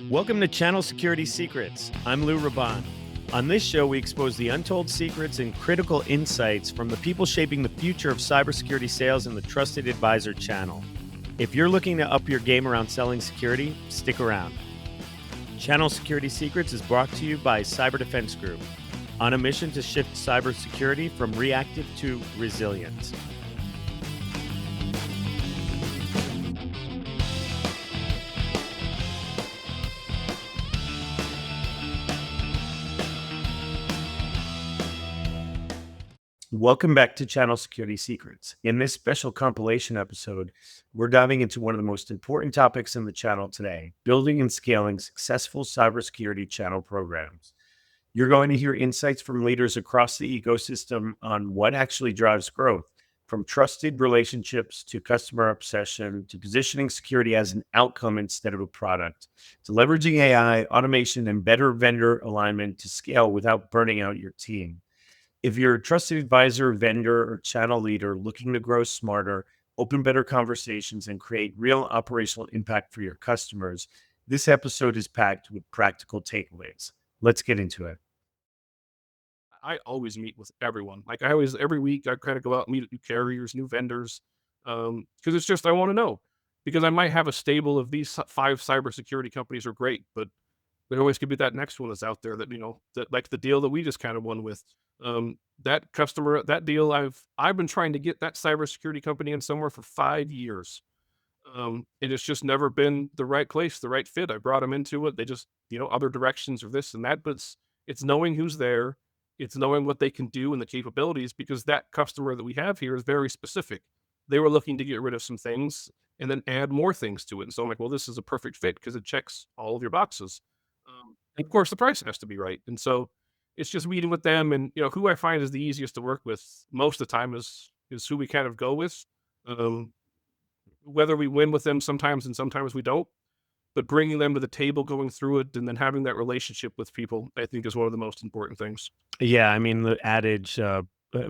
Welcome to Channel Security Secrets. I'm Lou Raban. On this show, we expose the untold secrets and critical insights from the people shaping the future of cybersecurity sales in the Trusted Advisor channel. If you're looking to up your game around selling security, stick around. Channel Security Secrets is brought to you by Cyber Defense Group, on a mission to shift cybersecurity from reactive to resilient. Welcome back to Channel Security Secrets. In this special compilation episode, we're diving into one of the most important topics in the channel today, building and scaling successful cybersecurity channel programs. You're going to hear insights from leaders across the ecosystem on what actually drives growth, from trusted relationships to customer obsession to positioning security as an outcome instead of a product, to leveraging AI, automation, and better vendor alignment to scale without burning out your team. If you're a trusted advisor, vendor, or channel leader looking to grow smarter, open better conversations, and create real operational impact for your customers, this episode is packed with practical takeaways. Let's get into it. I always meet with everyone. Like I always, every week, I kind of go out and meet new carriers, new vendors, because it's just I want to know because I might have a stable of these five cybersecurity companies are great, but there always could be that next one that's out there that that like the deal that we just kind of won with. That customer, that deal, I've been trying to get that cybersecurity company in somewhere for 5 years. And it's just never been the right place, the right fit. I brought them into it. They just, other directions or this and that, but it's knowing who's there. It's knowing what they can do and the capabilities because that customer that we have here is very specific. They were looking to get rid of some things and then add more things to it. And so I'm like, well, this is a perfect fit because it checks all of your boxes. And of course, the price has to be right. And so it's just meeting with them and, who I find is the easiest to work with most of the time is who we kind of go with. Um, whether we win with them sometimes and sometimes we don't, but bringing them to the table, going through it, and then having that relationship with people, I think is one of the most important things. Yeah, I mean the adage,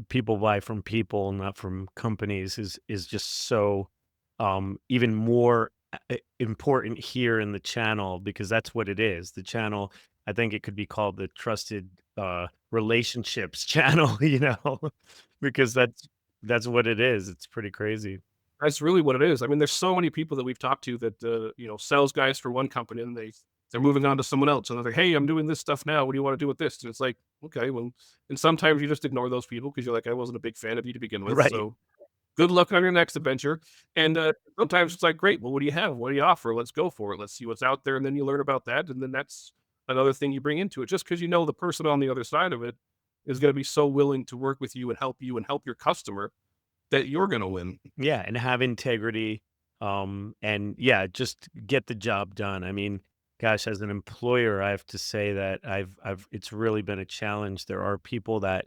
"People buy from people, not from companies," is just so even more important here in the channel because that's what it is. The channel, I think it could be called the trusted relationships channel, because that's what it is. It's pretty crazy. That's really what it is. I mean, there's so many people that we've talked to that, sales guys for one company and they're moving on to someone else and they're like, hey, I'm doing this stuff now. What do you want to do with this? And it's like, okay, well, and sometimes you just ignore those people because you're like, I wasn't a big fan of you to begin with. Right. So good luck on your next adventure. And sometimes it's like, great, well, what do you have? What do you offer? Let's go for it. Let's see what's out there. And then you learn about that. And then that's another thing you bring into it. Just because the person on the other side of it is going to be so willing to work with you and help your customer that you're going to win. Yeah, and have integrity, and yeah, just get the job done. I mean, gosh, as an employer, I have to say that I've it's really been a challenge. There are people that,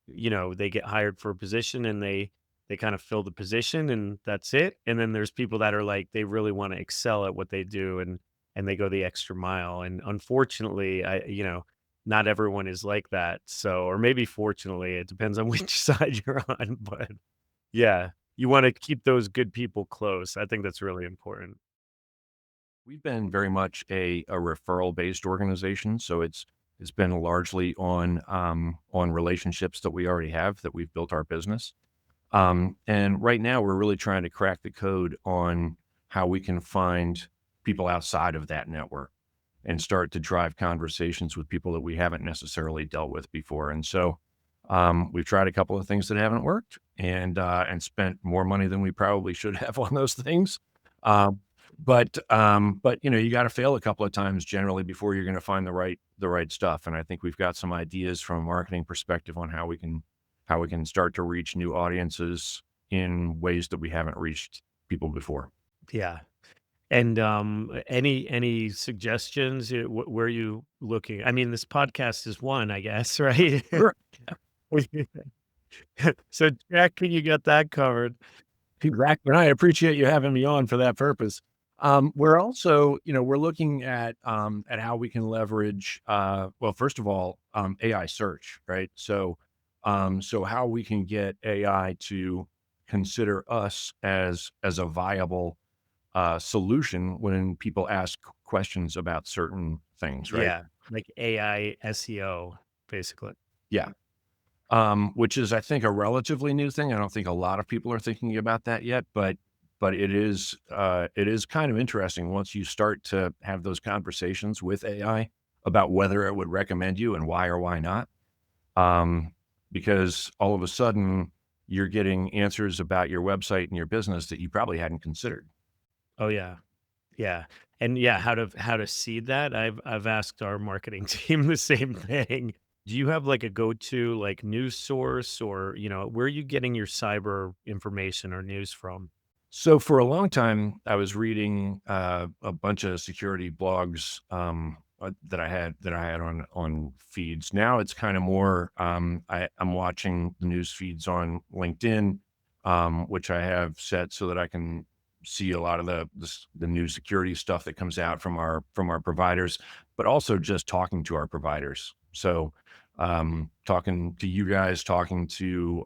they get hired for a position and they kind of fill the position and that's it. And then there's people that are like they really want to excel at what they do and they go the extra mile. And unfortunately, not everyone is like that. So, or maybe fortunately, it depends on which side you're on, but yeah, you wanna keep those good people close. I think that's really important. We've been very much a referral-based organization, so it's been largely on relationships that we already have, that we've built our business. And right now, we're really trying to crack the code on how we can find people outside of that network and start to drive conversations with people that we haven't necessarily dealt with before. And so, we've tried a couple of things that haven't worked and spent more money than we probably should have on those things. Um, but you got to fail a couple of times generally before you're going to find the right stuff. And I think we've got some ideas from a marketing perspective on how we can start to reach new audiences in ways that we haven't reached people before. Yeah, and, any suggestions? Where are you looking? I mean, this podcast is one, I guess, right? Sure. So, Jack, you got that covered. Exactly. And I appreciate you having me on for that purpose. We're also, we're looking at how we can leverage, well, first of all, AI search, right? So how we can get AI to consider us as a viable solution when people ask questions about certain things, right? Yeah, like AI SEO, basically. Yeah. Which is, I think, a relatively new thing. I don't think a lot of people are thinking about that yet, but it is kind of interesting once you start to have those conversations with AI about whether it would recommend you and why or why not. Um, because all of a sudden you're getting answers about your website and your business that you probably hadn't considered. Oh, yeah. Yeah, and yeah, how to seed that, I've asked our marketing team the same thing. Do you have, like, a go-to, like, news source or, where are you getting your cyber information or news from? So for a long time, I was reading a bunch of security blogs that I had on feeds. Now it's kind of more I'm watching the news feeds on LinkedIn, which I have set so that I can see a lot of the new security stuff that comes out from our providers, but also just talking to our providers. So talking to you guys, talking to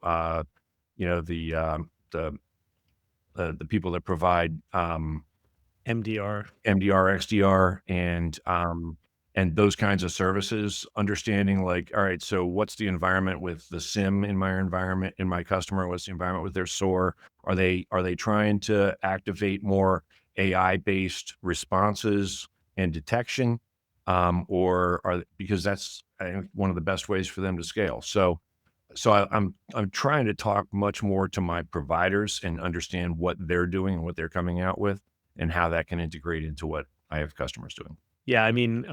you know the people that provide MDR. MDR, XDR, and those kinds of services. Understanding, like, all right, so what's the environment with the SIM in my environment in my customer? What's the environment with their SOAR? Are they trying to activate more AI based responses and detection, or are because that's I think one of the best ways for them to scale. I'm trying to talk much more to my providers and understand what they're doing and what they're coming out with, and how that can integrate into what I have customers doing. Yeah, I mean,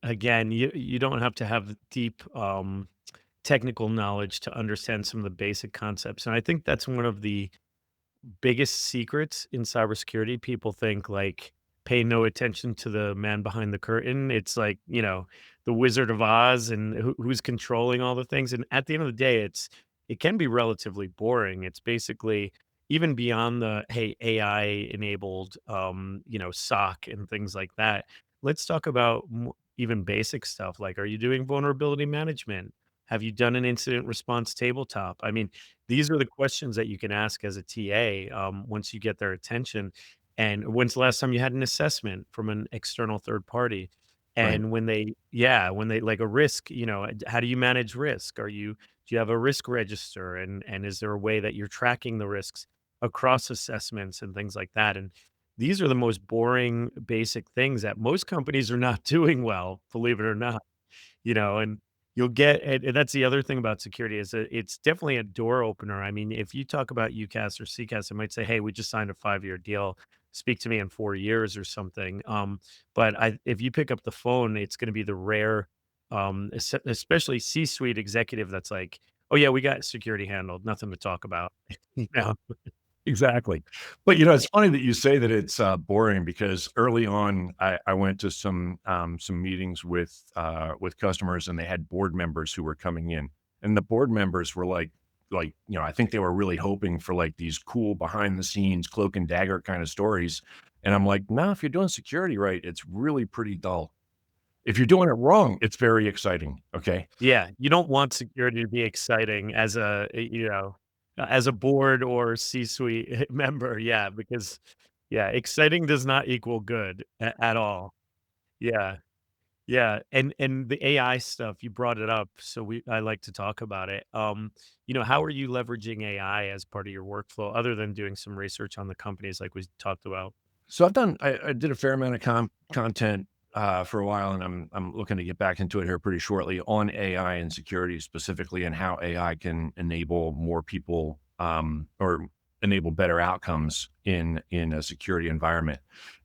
again, you don't have to have deep, technical knowledge to understand some of the basic concepts, and I think that's one of the biggest secrets in cybersecurity. People think like pay no attention to the man behind the curtain. It's like, the Wizard of Oz and who's controlling all the things. And at the end of the day, it can be relatively boring. It's basically even beyond the hey AI enabled SOC and things like that. Let's talk about even basic stuff like are you doing vulnerability management? Have you done an incident response tabletop? I mean, these are the questions that you can ask as a TA, once you get their attention. And when's the last time you had an assessment from an external third party? Right, And when they like a risk, how do you manage risk? Do you have a risk register? And is there a way that you're tracking the risks across assessments and things like that? And these are the most boring, basic things that most companies are not doing well, believe it or not. And you'll get and that's the other thing about security is that it's definitely a door opener. I mean, if you talk about UCAS or CCAS, it might say, "Hey, we just signed a 5-year deal. Speak to me in 4 years or something." But if you pick up the phone, it's gonna be the rare, especially C-suite executive that's like, "Oh, yeah, we got security handled. Nothing to talk about." You know? exactly. But it's funny that you say that it's boring because early on, I went to some meetings with customers, and they had board members who were coming in, and the board members were like I think they were really hoping for like these cool behind the scenes cloak and dagger kind of stories, and I'm like, no, if you're doing security right, it's really pretty dull. If you're doing it wrong, it's very exciting. Okay. Yeah, you don't want security to be exciting as as a board or C-suite member, yeah, because yeah, exciting does not equal good at all. Yeah, yeah, and the AI stuff, you brought it up, so I like to talk about it. How are you leveraging AI as part of your workflow other than doing some research on the companies like we talked about? So I did a fair amount of content for a while, and I'm looking to get back into it here pretty shortly on AI and security specifically, and how AI can enable more people or enable better outcomes in a security environment.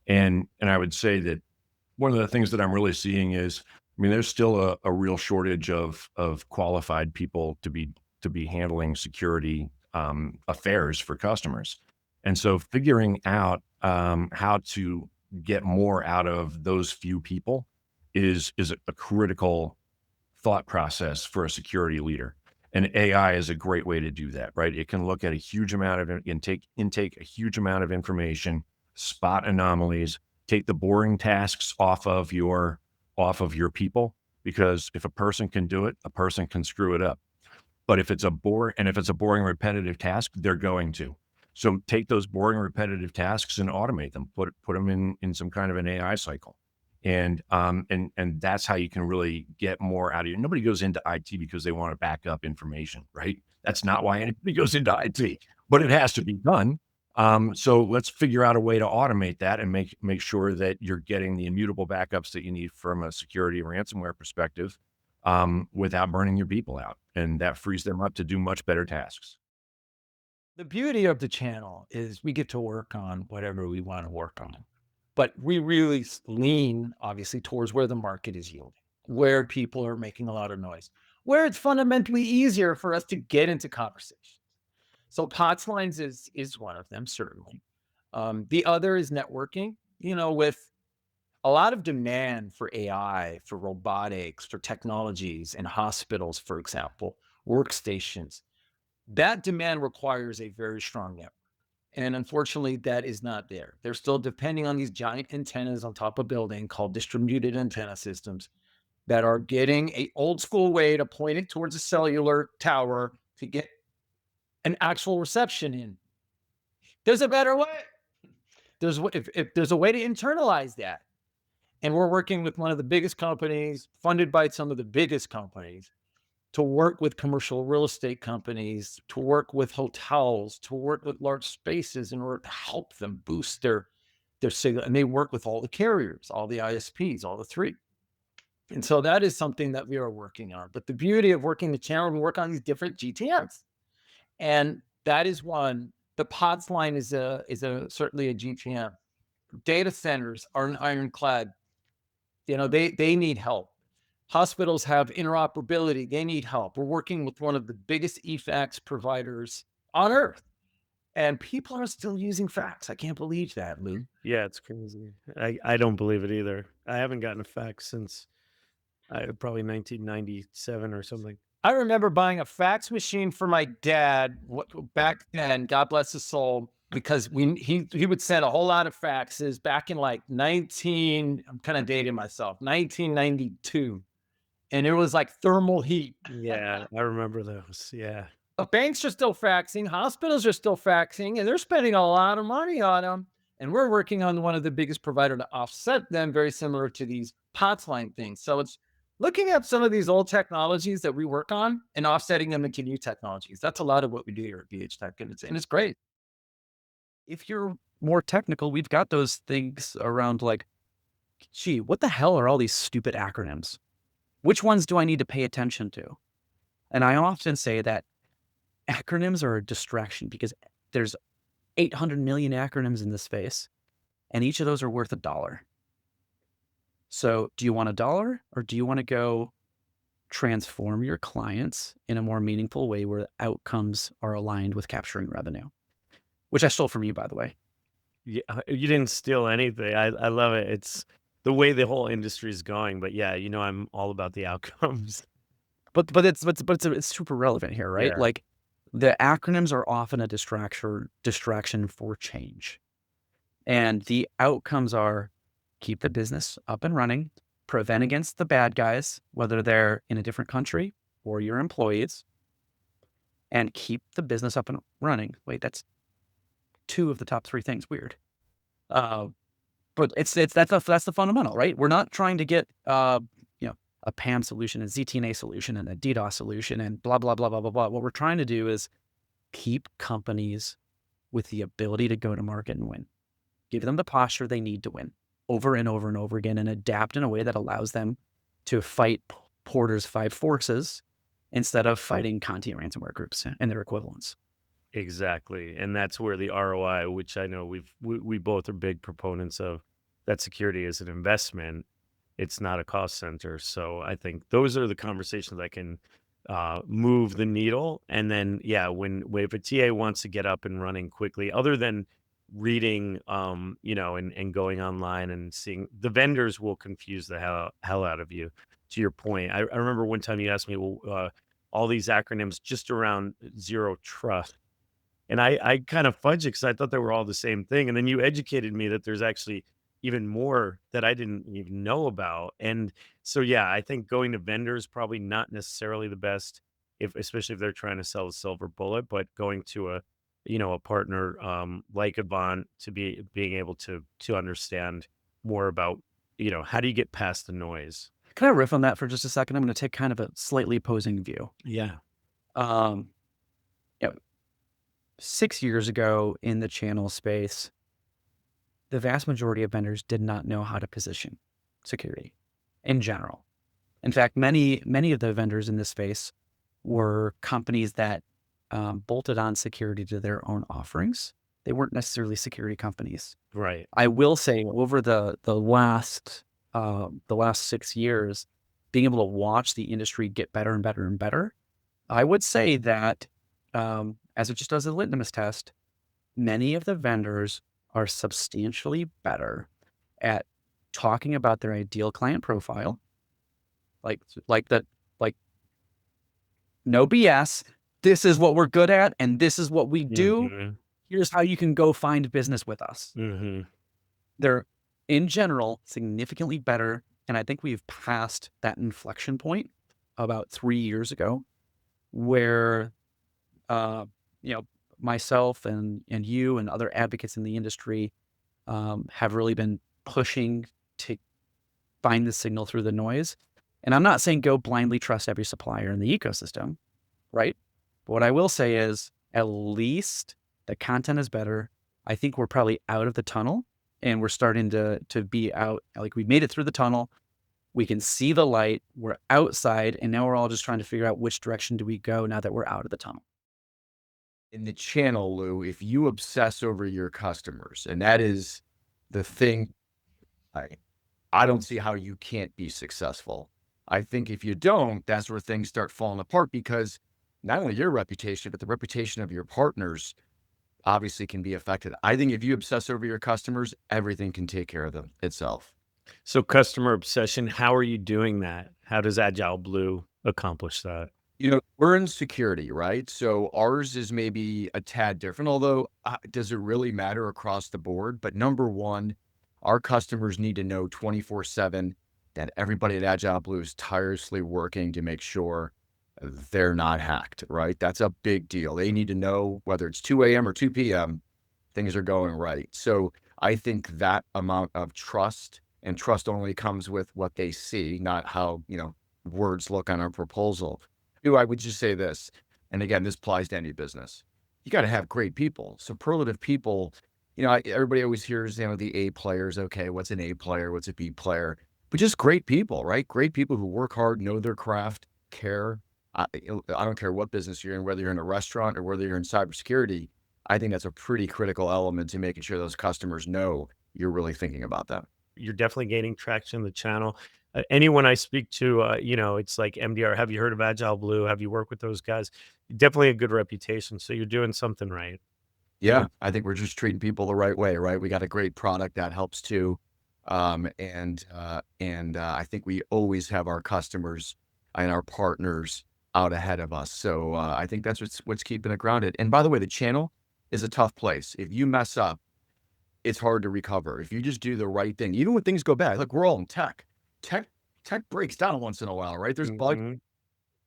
And I would say that one of the things that I'm really seeing is, I mean, there's still a real shortage of qualified people to be handling security affairs for customers, and so figuring out how to get more out of those few people is a critical thought process for a security leader. And AI is a great way to do that, right? It can look at a huge amount of intake a huge amount of information, spot anomalies, take the boring tasks off of your people. Because if a person can do it, a person can screw it up. But if it's a boring, repetitive task, they're going to. So take those boring, repetitive tasks and automate them. Put them in some kind of an AI cycle. And that's how you can really get more out of you. Nobody goes into IT because they want to back up information, right? That's not why anybody goes into IT, but it has to be done. So let's figure out a way to automate that and make sure that you're getting the immutable backups that you need from a security and ransomware perspective, without burning your people out, and that frees them up to do much better tasks. The beauty of the channel is we get to work on whatever we want to work on, but we really lean obviously towards where the market is yielding, where people are making a lot of noise, where it's fundamentally easier for us to get into conversation. So POTS lines is one of them, certainly. The other is networking, with a lot of demand for AI, for robotics, for technologies in hospitals, for example, workstations. That demand requires a very strong network. And unfortunately, that is not there. They're still depending on these giant antennas on top of building called distributed antenna systems that are getting a old school way to point it towards a cellular tower to get an actual reception in. There's a better way. If there's a way to internalize that, and we're working with one of the biggest companies, funded by some of the biggest companies, to work with commercial real estate companies, to work with hotels, to work with large spaces in order to help them boost their signal. And they work with all the carriers, all the ISPs, all the three. And so that is something that we are working on. But the beauty of working the channel, we work on these different GTMs. And that is one. The POTS line is a certainly a GTM. Data centers are an ironclad. They need help. Hospitals have interoperability. They need help. We're working with one of the biggest eFax providers on earth, and people are still using fax. I can't believe that, Lou. Yeah, it's crazy. I don't believe it either. I haven't gotten a fax since probably 1997 or something. I remember buying a fax machine for my dad back then. God bless his soul, because he would send a whole lot of faxes back in like 19. I'm kind of dating myself. 1992, and it was like thermal heat. Yeah, I remember those. Yeah. Banks are still faxing, hospitals are still faxing, and they're spending a lot of money on them. And we're working on one of the biggest provider to offset them, very similar to these POTS line things. So it's looking at some of these old technologies that we work on and offsetting them into new technologies. That's a lot of what we do here at BH Tech, and it's great. If you're more technical, we've got those things around like, gee, what the hell are all these stupid acronyms? Which ones do I need to pay attention to? And I often say that acronyms are a distraction because there's 800 million acronyms in this space, and each of those are worth $1. So do you want $1 or do you want to go transform your clients in a more meaningful way where the outcomes are aligned with capturing revenue? Which I stole from you, by the way. Yeah, you didn't steal anything. I love it. It's the way the whole industry is going. But yeah, I'm all about the outcomes. But it's super relevant here, right? Yeah, Like the acronyms are often a distraction for change. And the outcomes are keep the business up and running, prevent against the bad guys, whether they're in a different country or your employees, and keep the business up and running. Wait, that's two of the top three things. Weird. Uh, but that's the fundamental, right? We're not trying to get a PAM solution, a ZTNA solution, and a DDoS solution, and blah blah blah blah blah blah. What we're trying to do is keep companies with the ability to go to market and win. Give them the posture they need to win over and over and over again, and adapt in a way that allows them to fight Porter's five forces instead of fighting Conti and ransomware groups and their equivalents. exactly. And that's where the ROI, which I know we both are big proponents of, that security is an investment. It's not a cost center. So I think those are the conversations that can move the needle. And then, yeah, when if a TA wants to get up and running quickly, other than reading, and going online and seeing, the vendors will confuse the hell out of you. To your point, I remember one time you asked me, well, all these acronyms just around zero trust. And I kind of fudged it because I thought they were all the same thing, and then you educated me that there's actually even more that I didn't even know about, and so, yeah, I think going to vendors probably not necessarily the best, if especially if they're trying to sell a silver bullet, but going to a partner, like Avant, to being able to understand more about, how do you get past the noise? Can I riff on that for just a second? I'm going to take kind of a slightly opposing view. Yeah. Um, you know, 6 years ago in the channel space, the vast majority of vendors did not know how to position security in general. In fact, many of the vendors in this space were companies that bolted on security to their own offerings. They weren't necessarily security companies. Right. I will say over the last 6 years, being able to watch the industry get better and better and better, I would say that as it just does a litmus test, many of the vendors are substantially better at talking about their ideal client profile, like like that, like no BS. This is what we're good at, and this is what we do. Mhm. Here's how you can go find business with us. Mhm. They're, in general, significantly better, and I think we've passed that inflection point about 3 years ago where, uh, you know, myself and you and other advocates in the industry, have really been pushing to find the signal through the noise. And I'm not saying go blindly trust every supplier in the ecosystem, right? But what I will say is at least the content is better. I think we're probably out of the tunnel and we're starting to be out. Like we made it through the tunnel. We can see the light. We're outside, and now we're all just trying to figure out which direction do we go now that we're out of the tunnel. In the channel, Lou, if you obsess over your customers, and that is the thing, I, I don't see how you can't be successful. I think if you don't, that's where things start falling apart because not only your reputation, but the reputation of your partners obviously can be affected. I think if you obsess over your customers, everything can take care of them itself. So customer obsession, how are you doing that? How does Agile Blue accomplish that? We're in security, right? So ours is maybe a tad different, although does it really matter across the board? But number one, our customers need to know 24/7 that everybody at Agile Blue is tirelessly working to make sure they're not hacked, right? That's a big deal. They need to know whether it's 2 a.m. or 2 p.m., things are going right. So I think that amount of trust, and trust only comes with what they see, not how, words look on a proposal. I would just say this, and again, this applies to any business. You got to have great people, superlative people. Everybody always hears, the A players. Okay, what's an A player? What's a B player? But just great people, right? Great people who work hard, know their craft, care. I don't care what business you're in, whether you're in a restaurant or whether you're in cybersecurity. I think that's a pretty critical element to making sure those customers know you're really thinking about them. You're definitely gaining traction in the channel. Anyone I speak to, it's like MDR. Have you heard of Agile Blue? Have you worked with those guys? Definitely a good reputation. So you're doing something right. Yeah, I think we're just treating people the right way, right? We got a great product that helps too. I think we always have our customers and our partners out ahead of us. So I think that's what's keeping it grounded. And by the way, the channel is a tough place. If you mess up, it's hard to recover. If you just do the right thing, even when things go bad, look, we're all in tech. Tech tech breaks down once in a while, right? There's bug. Mhm.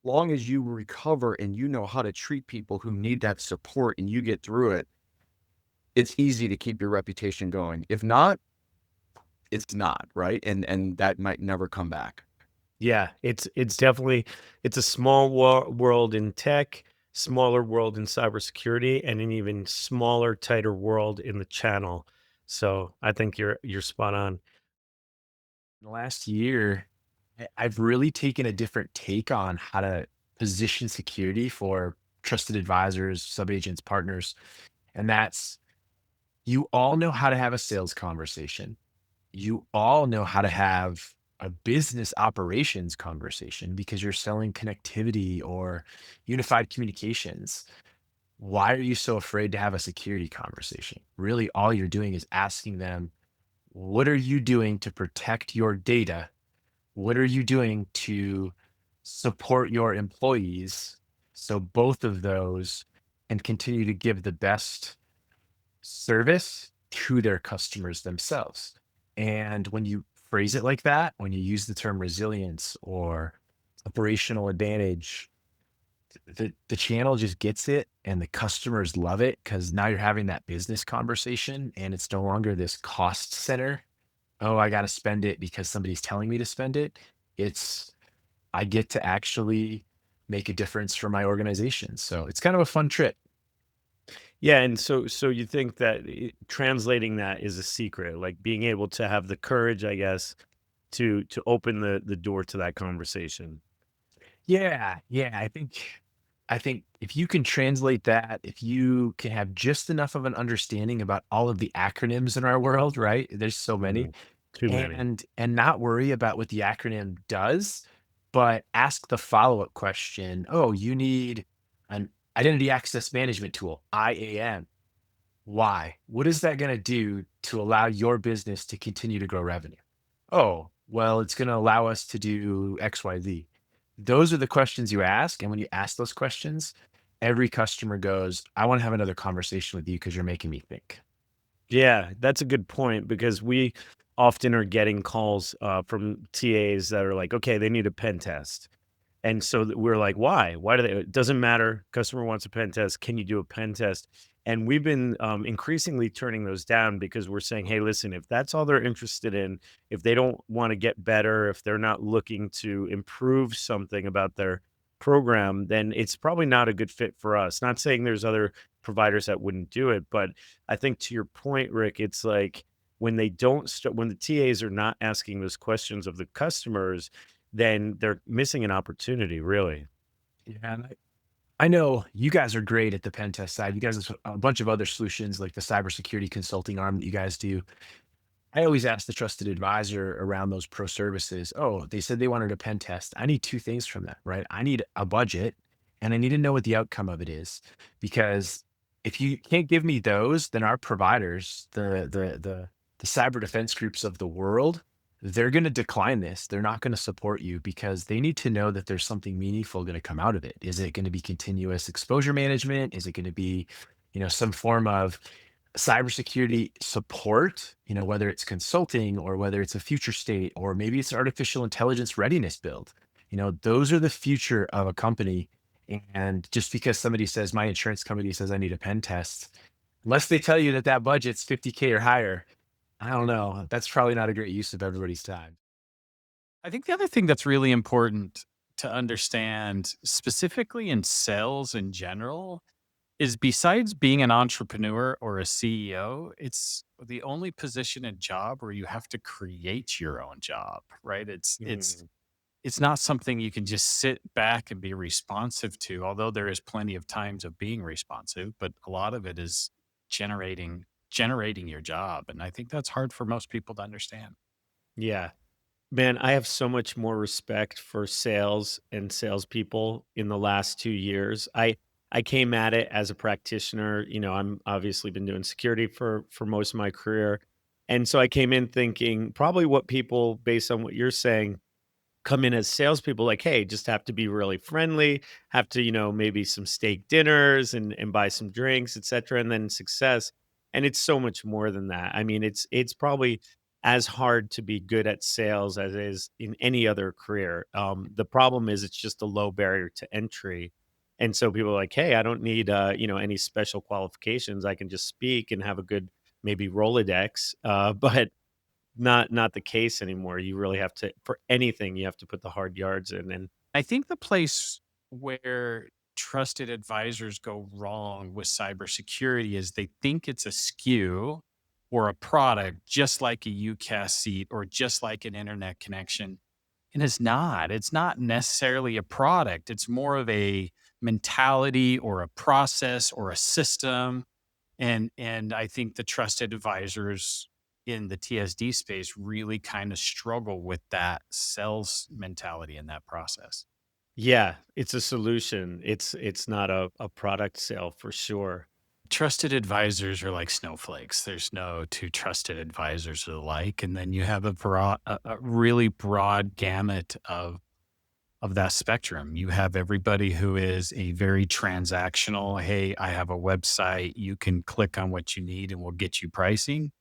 Long as you recover and you know how to treat people who need that support and you get through it, it's easy to keep your reputation going. If not, it's not, right? And that might never come back. Yeah, it's definitely it's a small world in tech, smaller world in cybersecurity, and an even smaller, tighter world in the channel. So I think you're spot on. The last year, I've really taken a different take on how to position security for trusted advisors, subagents, partners. And that's you all know how to have a sales conversation. You all know how to have a business operations conversation because you're selling connectivity or unified communications. Why are you so afraid to have a security conversation? Really, all you're doing is asking them, what are you doing to protect your data? What are you doing to support your employees? So both of those and continue to give the best service to their customers themselves. And when you phrase it like that, when you use the term resilience or operational advantage, the channel just gets it and the customers love it because now you're having that business conversation and it's no longer this cost center oh, I got to spend it because somebody's telling me to spend it. It's, I get to actually make a difference for my organization. So it's kind of a fun trip. Yeah, and so you think that translating that is a secret, like being able to have the courage, I guess, to open the door to that conversation. Yeah, yeah, I think if you can translate that, if you can have just enough of an understanding about all of the acronyms in our world, right? There's so many, Mm, too many. and not worry about what the acronym does, but ask the follow-up question. Oh, you need an identity access management tool, IAM. Why? What is that going to do to allow your business to continue to grow revenue? Oh, well, it's going to allow us to do XYZ. Those are the questions you ask. And when you ask those questions, every customer goes, I want to have another conversation with you because you're making me think. Yeah, that's a good point because we often are getting calls from TAs that are like, okay, they need a pen test. And so we're like, why? Why do they? It doesn't matter. Customer wants a pen test. Can you do a pen test? And we've been increasingly turning those down because we're saying, hey, listen, if that's all they're interested in, if they don't want to get better, if they're not looking to improve something about their program, then it's probably not a good fit for us. Not saying there's other providers that wouldn't do it, but I think to your point, Rick, it's like when they don't start, when the TAs are not asking those questions of the customers, then they're missing an opportunity, really. Yeah, and I know you guys are great at the pen test side. You guys have a bunch of other solutions like the cybersecurity consulting arm that you guys do. I always ask the trusted advisor around those pro services. Oh, they said they wanted a pen test. I need two things from that, right? I need a budget and I need to know what the outcome of it is. Because if you can't give me those, then our providers, the cyber defense groups of the world, they're going to decline this. They're not going to support you because they need to know that there's something meaningful going to come out of it. Is it going to be continuous exposure management? Is it going to be, some form of cybersecurity support, whether it's consulting or whether it's a future state or maybe it's artificial intelligence readiness build. Those are the future of a company. And just because somebody says my insurance company says I need a pen test, unless they tell you that that budget's 50K or higher, I don't know. That's probably not a great use of everybody's time. I think the other thing that's really important to understand, specifically in sales in general, is besides being an entrepreneur or a CEO, it's the only position and job where you have to create your own job, right? Mhm. It's not something you can just sit back and be responsive to, although there is plenty of times of being responsive, but a lot of it is generating your job. And I think that's hard for most people to understand. Yeah. Man, I have so much more respect for sales and salespeople in the last 2 years. I came at it as a practitioner, I'm obviously been doing security for most of my career, and so I came in thinking probably what people, based on what you're saying, come in as salespeople like, hey, just have to be really friendly, have to, maybe some steak dinners and buy some drinks, etc., and then success. And it's so much more than that. I mean, it's probably as hard to be good at sales as it is in any other career. The problem is it's just a low barrier to entry. And so people are like, hey, I don't need any special qualifications. I can just speak and have a good maybe Rolodex. But not the case anymore. You really have to, for anything, you have to put the hard yards in, and I think the place where trusted advisors go wrong with cybersecurity is they think it's a SKU or a product, just like a UCAS seat or just like an internet connection. And it's not. It's not necessarily a product. It's more of a mentality or a process or a system. And I think the trusted advisors in the TSD space really kind of struggle with that sales mentality in that process. yeah, it's a solution. It's not a product sale for sure. Trusted advisors are like snowflakes. There's no two trusted advisors alike. And then you have a really broad gamut of that spectrum. You have everybody who is a very transactional. Hey, I have a website. You can click on what you need and we'll get you pricing.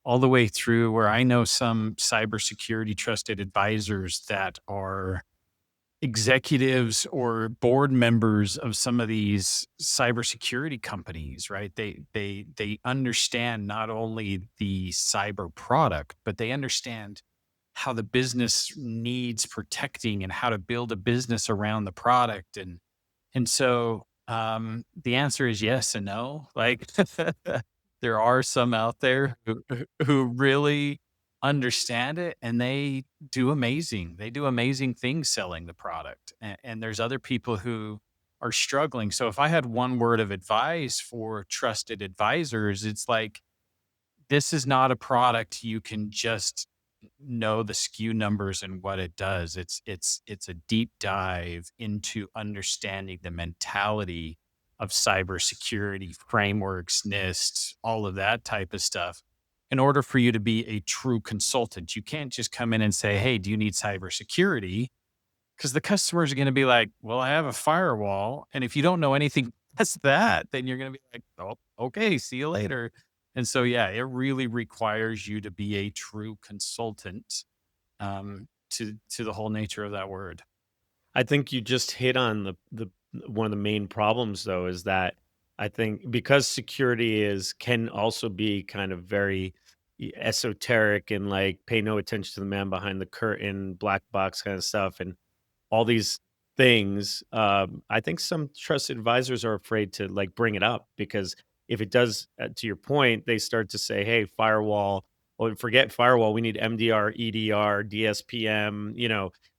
All the way through where I know some cybersecurity trusted advisors that are executives or board members of some of these cybersecurity companies, right? They understand not only the cyber product, but they understand how the business needs protecting and how to build a business around the product. And the answer is yes and no. Like there are some out there who really understand it, and they do amazing. They do amazing things selling the product. And there's other people who are struggling. So if I had one word of advice for trusted advisors, it's like, this is not a product you can just know the SKU numbers and what it does. It's a deep dive into understanding the mentality of cybersecurity frameworks, NIST, all of that type of stuff. In order for you to be a true consultant, you can't just come in and say, "Hey, do you need cybersecurity?" Because the customers are going to be like, "Well, I have a firewall," and if you don't know anything past that, then you're going to be like, "Oh, okay, see you later." And so, yeah, it really requires you to be a true consultant, to the whole nature of that word. I think you just hit on the one of the main problems though is that I think because security is can also be kind of very esoteric and like pay no attention to the man behind the curtain, black box kind of stuff, and all these things. I think some trusted advisors are afraid to like bring it up because if it does, to your point, they start to say, "Hey, firewall." Well, forget firewall. We need MDR, EDR, DSPM.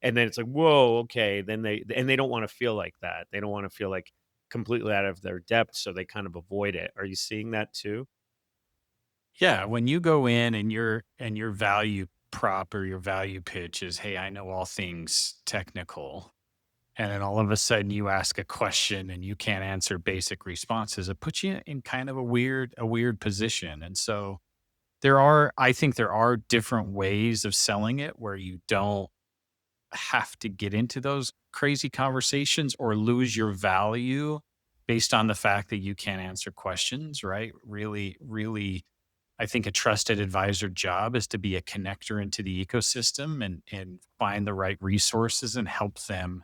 And then it's like, whoa, okay. Then they don't want to feel like that. They don't want to feel like completely out of their depth, so they kind of avoid it. Are you seeing that too? Yeah, when you go in and your value prop or your value pitch is, "Hey, I know all things technical," and then all of a sudden you ask a question and you can't answer basic responses, it puts you in kind of a weird position. And so I think there are different ways of selling it where you don't have to get into those crazy conversations or lose your value based on the fact that you can't answer questions, right? Really, really, I think a trusted advisor job is to be a connector into the ecosystem and find the right resources and help them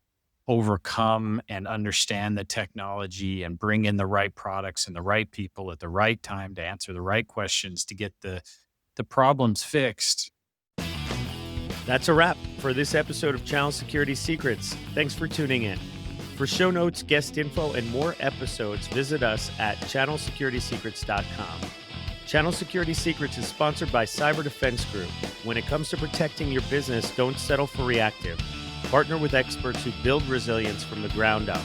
overcome and understand the technology and bring in the right products and the right people at the right time to answer the right questions to get the problems fixed. That's a wrap for this episode of Channel Security Secrets. Thanks for tuning in. For show notes, guest info, and more episodes, visit us at channelsecuritysecrets.com. Channel Security Secrets is sponsored by Cyber Defense Group. When it comes to protecting your business, don't settle for reactive. Partner with experts who build resilience from the ground up.